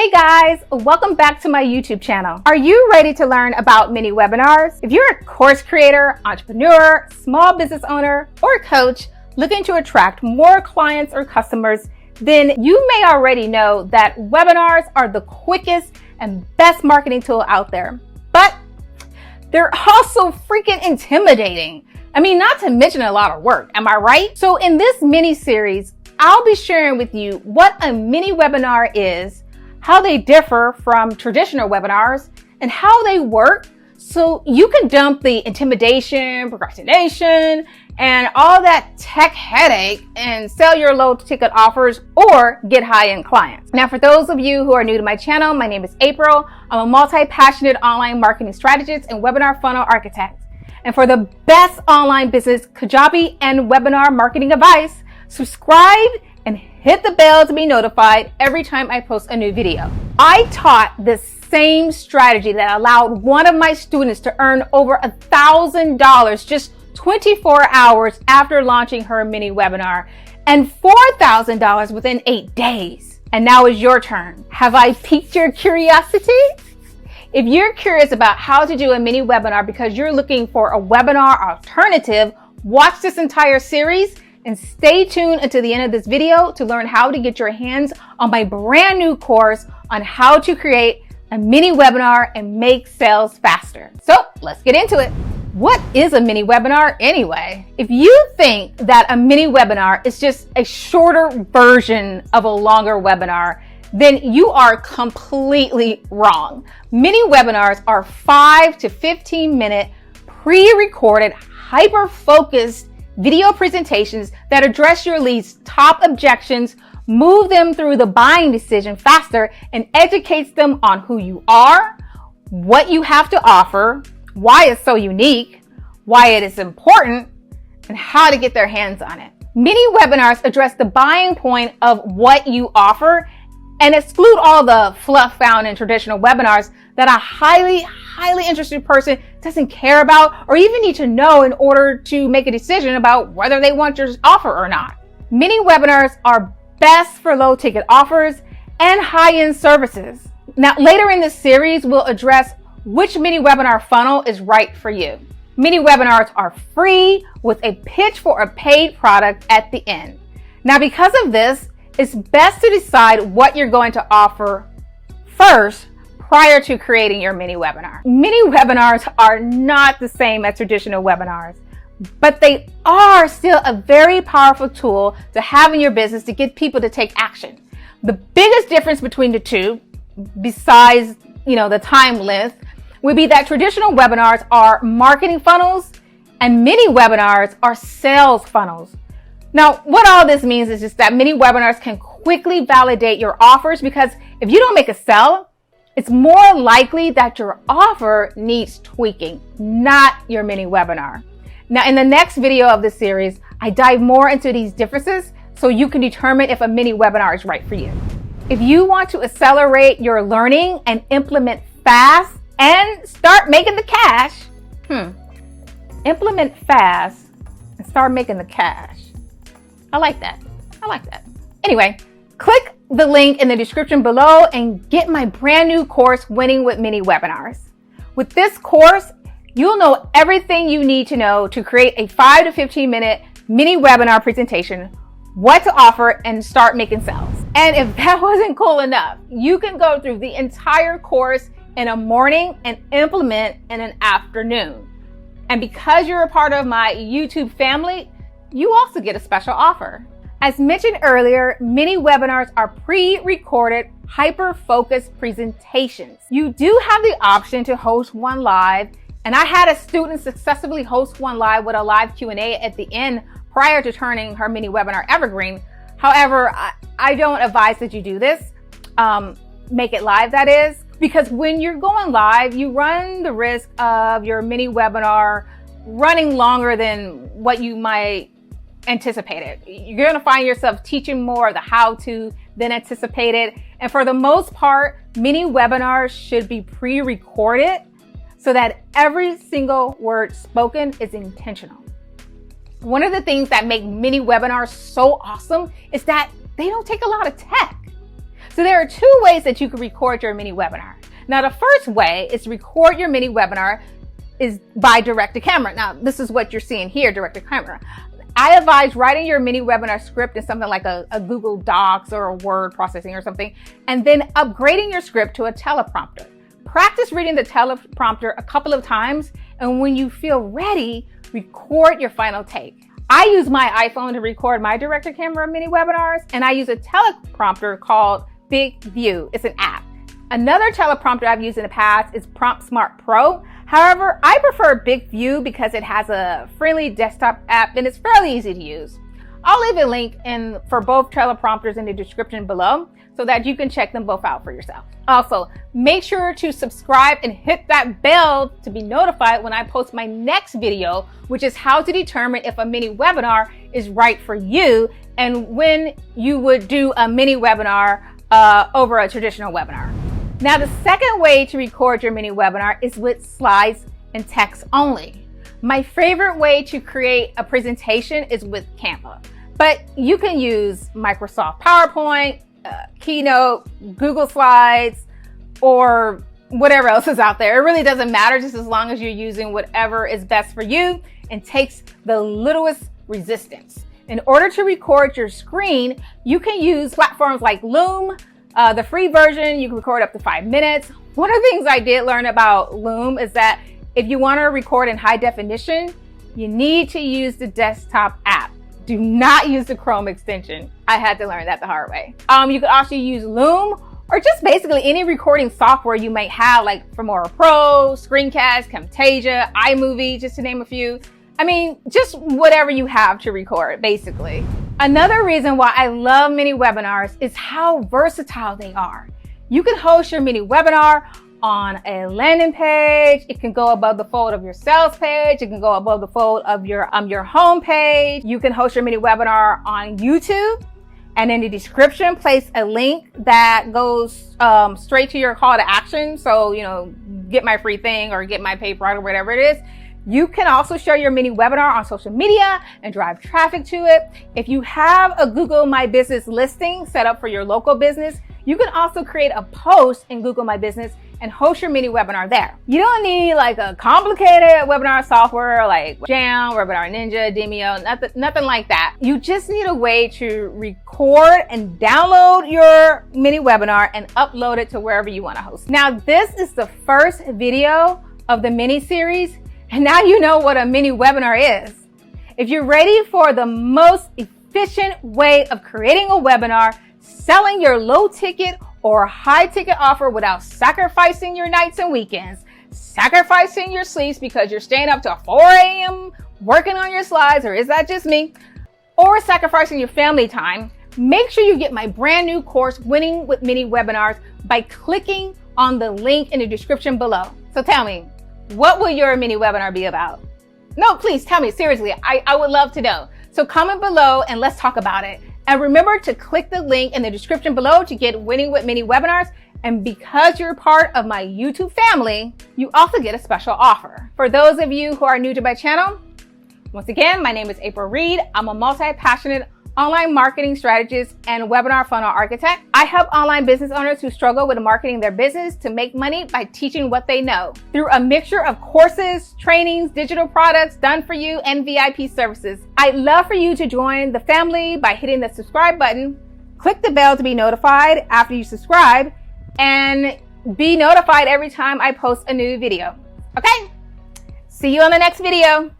Hey guys, welcome back to my YouTube channel. Are you ready to learn about mini webinars? If you're a course creator, entrepreneur, small business owner, or coach looking to attract more clients or customers, then you may already know that webinars are the quickest and best marketing tool out there. But they're also freaking intimidating. I mean, not to mention a lot of work, am I right? So in this mini series, I'll be sharing with you what a mini webinar is, how they differ from traditional webinars, and how they work so you can dump the intimidation, procrastination, and all that tech headache and sell your low ticket offers or get high-end clients. Now, for those of you who are new to my channel, my name is April. I'm a multi-passionate online marketing strategist and webinar funnel architect. And for the best online business Kajabi and webinar marketing advice, subscribe and hit the bell to be notified every time I post a new video. I taught this same strategy that allowed one of my students to earn over $1,000 just 24 hours after launching her mini webinar and $4,000 within 8 days. And now is your turn. Have I piqued your curiosity? If you're curious about how to do a mini webinar because you're looking for a webinar alternative, watch this entire series and stay tuned until the end of this video to learn how to get your hands on my brand new course on how to create a mini webinar and make sales faster. So let's get into it. What is a mini webinar anyway? If you think that a mini webinar is just a shorter version of a longer webinar, then you are completely wrong. Mini webinars are 5 to 15 minute pre-recorded, hyper-focused video presentations that address your leads' top objections, move them through the buying decision faster, and educates them on who you are, what you have to offer, why it's so unique, why it is important, and how to get their hands on it. Mini webinars address the buying point of what you offer and exclude all the fluff found in traditional webinars that a highly interested person doesn't care about or even need to know in order to make a decision about whether they want your offer or not. Mini webinars are best for low ticket offers and high-end services. Now, later in this series, we'll address which mini webinar funnel is right for you. Mini webinars are free with a pitch for a paid product at the end. Now, because of this, it's best to decide what you're going to offer first prior to creating your mini webinar. Mini webinars are not the same as traditional webinars, but they are still a very powerful tool to have in your business to get people to take action. The biggest difference between the two, besides the time length, would be that traditional webinars are marketing funnels and mini webinars are sales funnels. Now, what all this means is just that mini webinars can quickly validate your offers because if you don't make a sale, it's more likely that your offer needs tweaking, not your mini webinar. Now, in the next video of this series, I dive more into these differences so you can determine if a mini webinar is right for you. If you want to accelerate your learning and implement fast and start making the cash, implement fast and start making the cash. I like that. Anyway, click the link in the description below and get my brand new course, Winning with Mini Webinars. With this course, you'll know everything you need to know to create a 5 to 15 minute mini webinar presentation, what to offer, and start making sales. And if that wasn't cool enough, you can go through the entire course in a morning and implement in an afternoon. And because you're a part of my YouTube family, you also get a special offer. As mentioned earlier, mini webinars are pre-recorded, hyper-focused presentations. You do have the option to host one live, and I had a student successfully host one live with a live Q&A at the end prior to turning her mini webinar evergreen. However, I don't advise that you do this. Make it live, that is, because when you're going live, you run the risk of your mini webinar running longer than what you might anticipated. You're going to find yourself teaching more of the how-to than anticipated. And for the most part, mini webinars should be pre-recorded so that every single word spoken is intentional. One of the things that make mini webinars so awesome is that they don't take a lot of tech. So there are two ways that you can record your mini webinar. Now, the first way is to record your mini webinar is by direct to camera. Now, this is what you're seeing here, direct to camera. I advise writing your mini webinar script in something like a Google Docs or a word processing or something, and then upgrading your script to a teleprompter. Practice reading the teleprompter a couple of times, and when you feel ready, record your final take. I use my iPhone to record my direct to camera mini webinars, and I use a teleprompter called Big View. It's an app. Another teleprompter I've used in the past is Prompt Smart Pro. However, I prefer Big View because it has a friendly desktop app and it's fairly easy to use. I'll leave a link for both teleprompters in the description below so that you can check them both out for yourself. Also, make sure to subscribe and hit that bell to be notified when I post my next video, which is how to determine if a mini webinar is right for you and when you would do a mini webinar over a traditional webinar. Now, the second way to record your mini webinar is with slides and text only. My favorite way to create a presentation is with Canva, but you can use Microsoft PowerPoint, Keynote, Google Slides, or whatever else is out there. It really doesn't matter, just as long as you're using whatever is best for you and takes the littlest resistance. In order to record your screen, you can use platforms like Loom. The free version, you can record up to 5 minutes. One of the things I did learn about Loom is that if you want to record in high definition, you need to use the desktop app. Do not use the Chrome extension. I had to learn that the hard way. You could also use Loom or just basically any recording software you might have, like Filmora Pro, Screencast, Camtasia, iMovie, just to name a few. I mean, just whatever you have to record, basically. Another reason why I love mini webinars is how versatile they are. You can host your mini webinar on a landing page. It can go above the fold of your sales page. It can go above the fold of your home page. You can host your mini webinar on YouTube. And in the description, place a link that goes straight to your call to action. So, get my free thing or get my paid product or whatever it is. You can also share your mini webinar on social media and drive traffic to it. If you have a Google My Business listing set up for your local business, you can also create a post in Google My Business and host your mini webinar there. You don't need like a complicated webinar software like Jam, Webinar Ninja, Demio, nothing like that. You just need a way to record and download your mini webinar and upload it to wherever you want to host. Now, this is the first video of the mini series. And now you know what a mini webinar is. If you're ready for the most efficient way of creating a webinar, selling your low ticket or high ticket offer without sacrificing your nights and weekends, sacrificing your sleeps because you're staying up till 4 a.m. working on your slides, or is that just me? Or sacrificing your family time, make sure you get my brand new course, Winning with Mini Webinars, by clicking on the link in the description below. So tell me, what will your mini webinar be about? No, please tell me, seriously, I would love to know. So comment below and let's talk about it. And remember to click the link in the description below to get Winning with Mini Webinars. And because you're part of my YouTube family, you also get a special offer. For those of you who are new to my channel, once again, my name is Aprille Reed. I'm a multi-passionate online marketing strategist and webinar funnel architect. I help online business owners who struggle with marketing their business to make money by teaching what they know through a mixture of courses, trainings, digital products, done for you, and VIP services. I'd love for you to join the family by hitting the subscribe button, click the bell to be notified after you subscribe, and be notified every time I post a new video. Okay? See you on the next video.